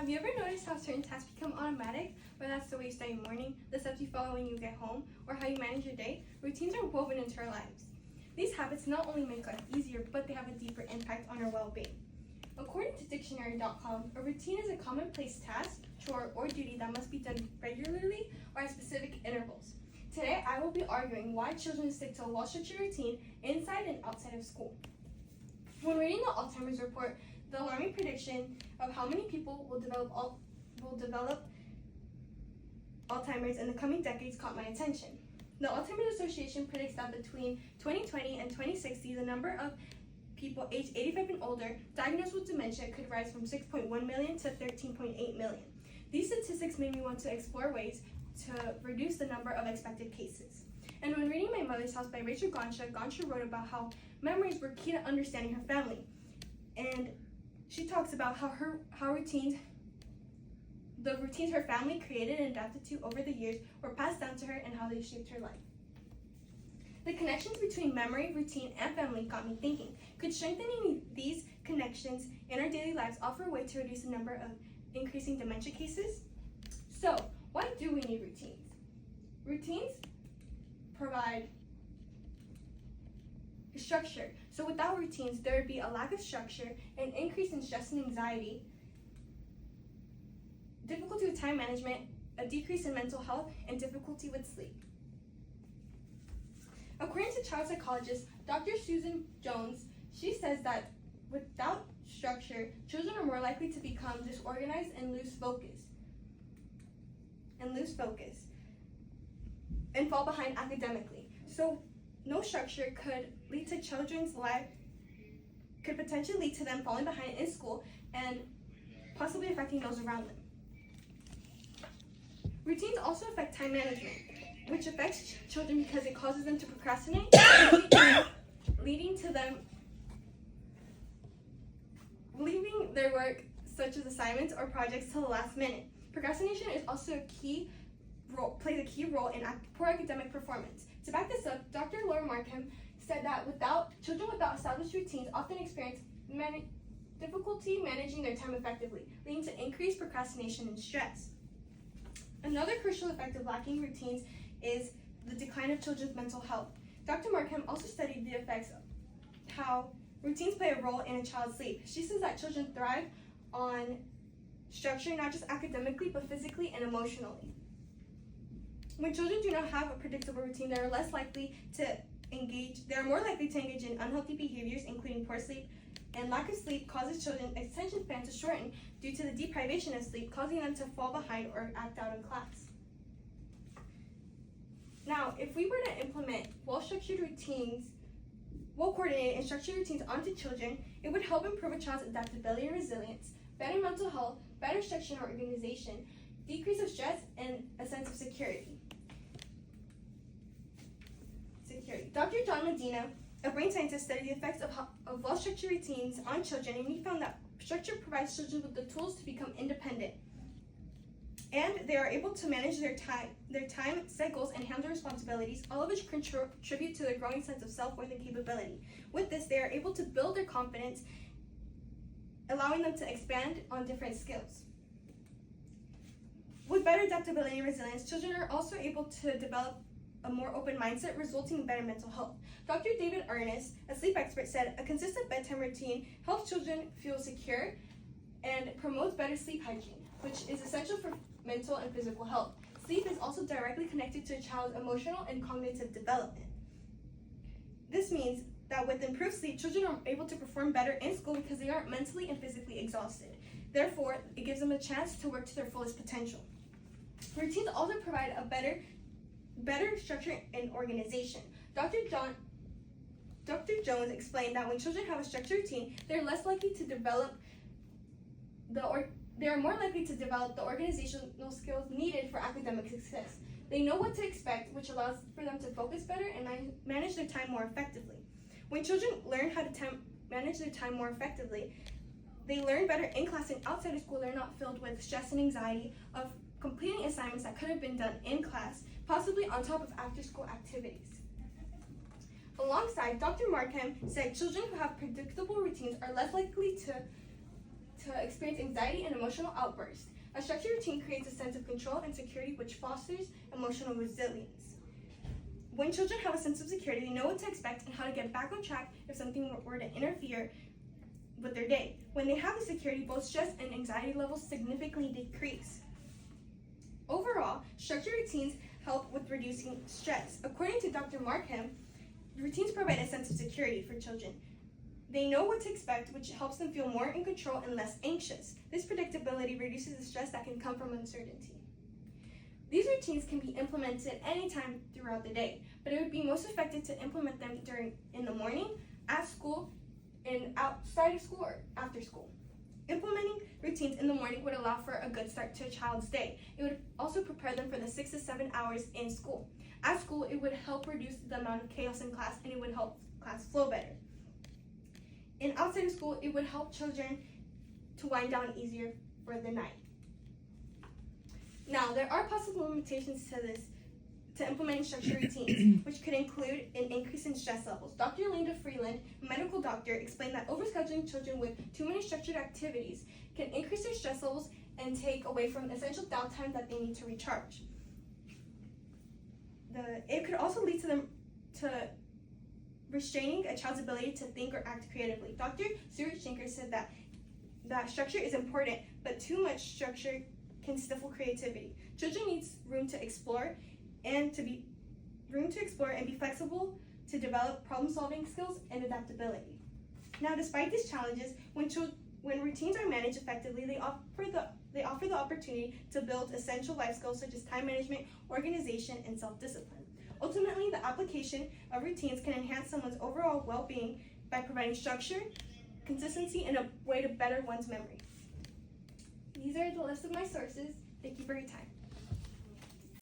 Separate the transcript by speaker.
Speaker 1: Have you ever noticed how certain tasks become automatic? Whether that's the way you start your morning, the steps you follow when you get home, or how you manage your day? Routines are woven into our lives. These habits not only make life easier, but they have a deeper impact on our well-being. According to dictionary.com, a routine is a commonplace task, chore, or duty that must be done regularly or at specific intervals. Today, I will be arguing why children stick to a well-structured routine inside and outside of school. When reading the Alzheimer's report, the alarming prediction of how many people will develop Alzheimer's in the coming decades caught my attention. The Alzheimer's Association predicts that between 2020 and 2060, the number of people aged 85 and older diagnosed with dementia could rise from 6.1 million to 13.8 million. These statistics made me want to explore ways to reduce the number of expected cases. And when reading My Mother's House by Rachel Gansha, Gansha wrote about how memories were key to understanding her family. And she talks about how the routines her family created and adapted to over the years were passed down to her and how they shaped her life. The connections between memory, routine, and family got me thinking, could strengthening these connections in our daily lives offer a way to reduce the number of increasing dementia cases? So, why do we need routines? Routines provide structure. So without routines, there would be a lack of structure, an increase in stress and anxiety, difficulty with time management, a decrease in mental health, and difficulty with sleep. According to child psychologist Dr. Susan Jones, she says that without structure, children are more likely to become disorganized and lose focus, and fall behind academically. So no structure could lead to children's life, could potentially lead to them falling behind in school and possibly affecting those around them. Routines also affect time management, which affects children because it causes them to procrastinate, leading their work, such as assignments or projects, to the last minute. Procrastination is also plays a key role in poor academic performance. To back this up, Dr. Laura Markham said that children without established routines often experience difficulty managing their time effectively, leading to increased procrastination and stress. Another crucial effect of lacking routines is the decline of children's mental health. Dr. Markham also studied the effects of how routines play a role in a child's sleep. She says that children thrive on structure, not just academically, but physically and emotionally. When children do not have a predictable routine, they are more likely to engage in unhealthy behaviors, including poor sleep, and lack of sleep causes children's attention span to shorten due to the deprivation of sleep, causing them to fall behind or act out in class. Now, if we were to implement well-coordinated and structured routines onto children, it would help improve a child's adaptability and resilience, better mental health, better structure and organization, decrease of stress, and a sense of security. Dr. John Medina, a brain scientist, studied the effects of well-structured routines on children, and he found that structure provides children with the tools to become independent, and they are able to manage their time, set goals, and handle responsibilities, all of which contribute to their growing sense of self-worth and capability. With this, they are able to build their confidence, allowing them to expand on different skills. With better adaptability and resilience, children are also able to develop a more open mindset, resulting in better mental health. Dr. David Ernest, a sleep expert, said a consistent bedtime routine helps children feel secure and promotes better sleep hygiene, which is essential for mental and physical health. Sleep is also directly connected to a child's emotional and cognitive development. This means that with improved sleep, children are able to perform better in school because they aren't mentally and physically exhausted. Therefore, it gives them a chance to work to their fullest potential. Routines also provide a better structure and organization. Dr. Jones explained that when children have a structured routine, they are more likely to develop the organizational skills needed for academic success. They know what to expect, which allows for them to focus better and manage their time more effectively. When children learn how to manage their time more effectively, they learn better in class and outside of school. They're not filled with stress and anxiety of completing assignments that could have been done in class, possibly on top of after-school activities. Alongside, Dr. Markham said children who have predictable routines are less likely to to experience anxiety and emotional outbursts. A structured routine creates a sense of control and security, which fosters emotional resilience. When children have a sense of security, they know what to expect and how to get back on track if something were to interfere with their day. When they have the security, both stress and anxiety levels significantly decrease. Overall, structured routines help with reducing stress. According to Dr. Markham, routines provide a sense of security for children. They know what to expect, which helps them feel more in control and less anxious. This predictability reduces the stress that can come from uncertainty. These routines can be implemented anytime throughout the day, but it would be most effective to implement them in the morning, at school, and outside of school or after school. Implementing routines in the morning would allow for a good start to a child's day. It would also prepare them for the 6 to 7 hours in school. At school, it would help reduce the amount of chaos in class, and it would help class flow better. And outside of school, it would help children to wind down easier for the night. Now, there are possible limitations to implementing structured routines, which could include an increase in stress levels. Dr. Linda Freeland, a medical doctor, explained that overscheduling children with too many structured activities can increase their stress levels and take away from essential downtime that they need to recharge. It could also lead to restraining a child's ability to think or act creatively. Dr. Stuart Shanker said that structure is important, but too much structure can stifle creativity. Children need room to explore and be flexible to develop problem-solving skills and adaptability. Now, despite these challenges, when routines are managed effectively, they offer the opportunity to build essential life skills such as time management, organization, and self-discipline. Ultimately, the application of routines can enhance someone's overall well-being by providing structure, consistency, and a way to better one's memory. These are the list of my sources. Thank you for your time.